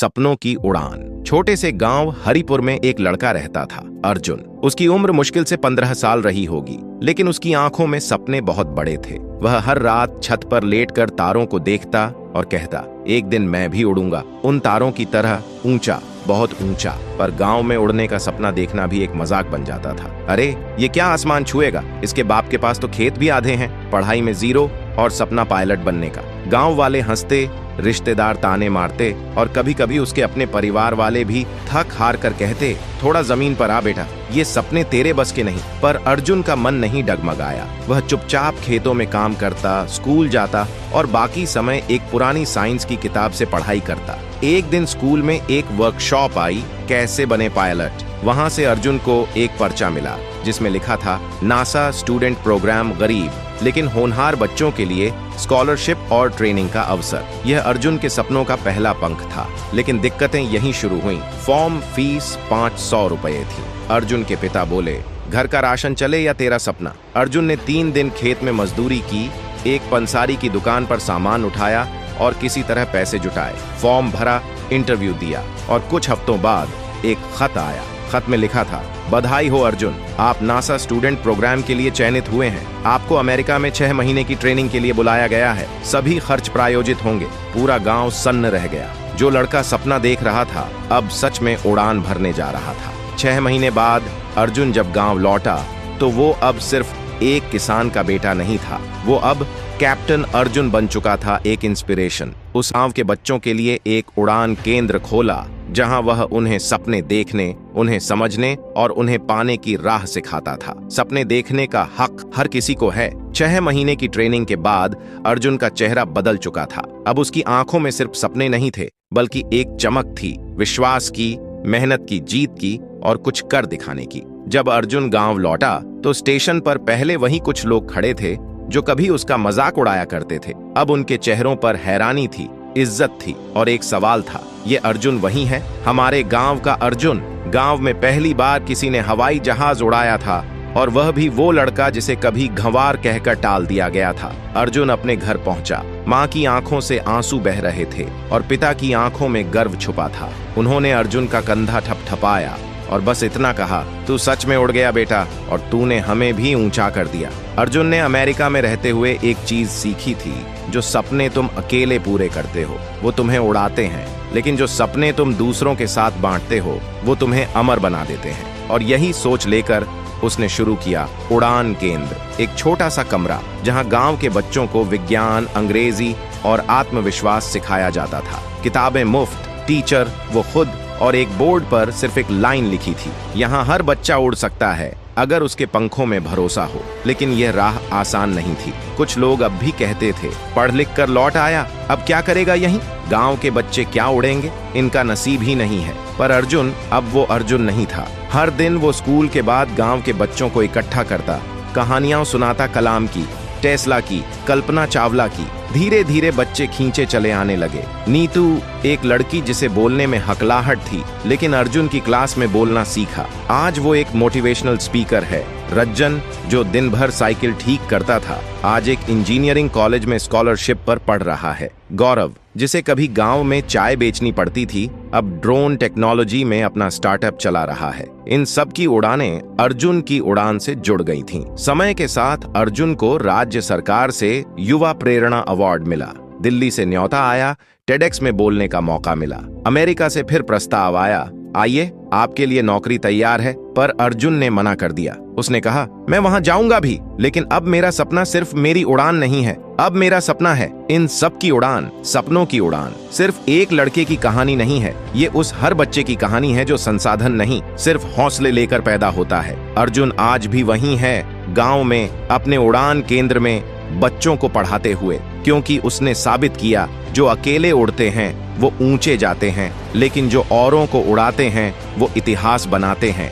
सपनों की उड़ान। छोटे से गांव हरिपुर में एक लड़का रहता था, अर्जुन। उसकी उम्र मुश्किल से 15 साल रही होगी, लेकिन उसकी आंखों में सपने बहुत बड़े थे। वह हर रात छत पर लेटकर तारों को देखता और कहता, एक दिन मैं भी उड़ूंगा, उन तारों की तरह ऊंचा, बहुत ऊंचा। पर गांव में उड़ने का सपना देखना भी एक मजाक बन जाता था। अरे ये क्या आसमान छुएगा, इसके बाप के पास तो खेत भी आधे हैं, पढ़ाई में जीरो और सपना पायलट बनने का। गांव वाले हंसते, रिश्तेदार ताने मारते और कभी कभी उसके अपने परिवार वाले भी थक हार कर कहते, थोड़ा जमीन पर आ बेटा, ये सपने तेरे बस के नहीं। पर अर्जुन का मन नहीं डगमगाया। वह चुपचाप खेतों में काम करता, स्कूल जाता और बाकी समय एक पुरानी साइंस की किताब से पढ़ाई करता। एक दिन स्कूल में एक वर्कशॉप आई, कैसे बने पायलट। वहां से अर्जुन को एक पर्चा मिला जिसमें लिखा था, नासा स्टूडेंट प्रोग्राम गरीब लेकिन होनहार बच्चों के लिए स्कॉलरशिप और ट्रेनिंग का अवसर। यह अर्जुन के सपनों का पहला पंख था, लेकिन दिक्कतें यहीं शुरू हुईं। फॉर्म फीस 500 रुपये थी। अर्जुन के पिता बोले, घर का राशन चले या तेरा सपना। अर्जुन ने 3 दिन खेत में मजदूरी की, एक पंसारी की दुकान पर सामान उठाया और किसी तरह पैसे जुटाए। फॉर्म भरा, इंटरव्यू दिया और कुछ हफ्तों बाद एक खत आया। खत में लिखा था, बधाई हो अर्जुन, आप नासा स्टूडेंट प्रोग्राम के लिए चयनित हुए हैं। आपको अमेरिका में 6 महीने की ट्रेनिंग के लिए बुलाया गया है। सभी खर्च प्रायोजित होंगे। पूरा गांव सन्न रह गया। जो लड़का सपना देख रहा था अब सच में उड़ान भरने जा रहा था। 6 महीने बाद अर्जुन जब गांव लौटा तो वो अब सिर्फ एक किसान का बेटा नहीं था, वो अब कैप्टन अर्जुन बन चुका था, एक इंस्पिरेशन। उस गांव के बच्चों के लिए एक उड़ान केंद्र खोला जहां वह उन्हें सपने देखने, उन्हें समझने और उन्हें पाने की राह सिखाता था। सपने देखने का हक हर किसी को है। 6 महीने की ट्रेनिंग के बाद अर्जुन का चेहरा बदल चुका था। अब उसकी आंखों में सिर्फ सपने नहीं थे, बल्कि एक चमक थी, विश्वास की, मेहनत की, जीत की और कुछ कर दिखाने की। जब अर्जुन गांव लौटा तो स्टेशन पर पहले वही कुछ लोग खड़े थे जो कभी उसका मजाक उड़ाया करते थे। अब उनके चेहरों पर हैरानी थी, इज्जत थी और एक सवाल था, ये अर्जुन वही है, हमारे गांव का अर्जुन। गांव में पहली बार किसी ने हवाई जहाज उड़ाया था और वह भी वो लड़का जिसे कभी गंवार कहकर टाल दिया गया था। अर्जुन अपने घर पहुंचा। माँ की आंखों से आंसू बह रहे थे और पिता की आंखों में गर्व छुपा था। उन्होंने अर्जुन का कंधा ठपठपाया और बस इतना कहा, तू सच में उड़ गया बेटा और तूने हमें भी ऊंचा कर दिया। अर्जुन ने अमेरिका में रहते हुए एक चीज सीखी थी, जो सपने तुम अकेले पूरे करते हो वो तुम्हें उड़ाते हैं, लेकिन जो सपने तुम दूसरों के साथ बांटते हो वो तुम्हें अमर बना देते हैं। और यही सोच लेकर उसने शुरू किया उड़ान केंद्र, एक छोटा सा कमरा जहां गांव के बच्चों को विज्ञान, अंग्रेजी और आत्मविश्वास सिखाया जाता था। किताबें मुफ्त, टीचर वो खुद और एक बोर्ड पर सिर्फ एक लाइन लिखी थी, यहाँ हर बच्चा उड़ सकता है अगर उसके पंखों में भरोसा हो। लेकिन यह राह आसान नहीं थी। कुछ लोग अब भी कहते थे, पढ़ लिख कर लौट आया, अब क्या करेगा यहीं? गांव के बच्चे क्या उड़ेंगे, इनका नसीब ही नहीं है। पर अर्जुन अब वो अर्जुन नहीं था। हर दिन वो स्कूल के बाद गांव के बच्चों को इकट्ठा करता, कहानियां सुनाता, कलाम की, टेस्ला की, कल्पना चावला की। धीरे धीरे बच्चे खींचे चले आने लगे। नीतू एक लड़की जिसे बोलने में हकलाहट थी, लेकिन अर्जुन की क्लास में बोलना सीखा। आज वो एक मोटिवेशनल स्पीकर है। रज्जन जो दिन भर साइकिल ठीक करता था, आज एक इंजीनियरिंग कॉलेज में स्कॉलरशिप पर पढ़ रहा है। गौरव जिसे कभी गांव में चाय बेचनी पड़ती थी, अब ड्रोन टेक्नोलॉजी में अपना स्टार्टअप चला रहा है। इन सब की उड़ानें अर्जुन की उड़ान से जुड़ गई थीं। समय के साथ अर्जुन को राज्य सरकार से युवा प्रेरणा अवार्ड मिला। दिल्ली से न्योता आया, टेडेक्स में बोलने का मौका मिला। अमेरिका से फिर प्रस्ताव आया, आइए आपके लिए नौकरी तैयार है। पर अर्जुन ने मना कर दिया। उसने कहा, मैं वहां जाऊंगा भी, लेकिन अब मेरा सपना सिर्फ मेरी उड़ान नहीं है, अब मेरा सपना है इन सब की उड़ान। सपनों की उड़ान सिर्फ एक लड़के की कहानी नहीं है, ये उस हर बच्चे की कहानी है जो संसाधन नहीं, सिर्फ हौसले लेकर पैदा होता है। अर्जुन आज भी वहीं है, गांव में, अपने उड़ान केंद्र में, बच्चों को पढ़ाते हुए, क्योंकि उसने साबित किया, जो अकेले उड़ते हैं वो ऊंचे जाते हैं, लेकिन जो औरों को उड़ाते हैं वो इतिहास बनाते हैं।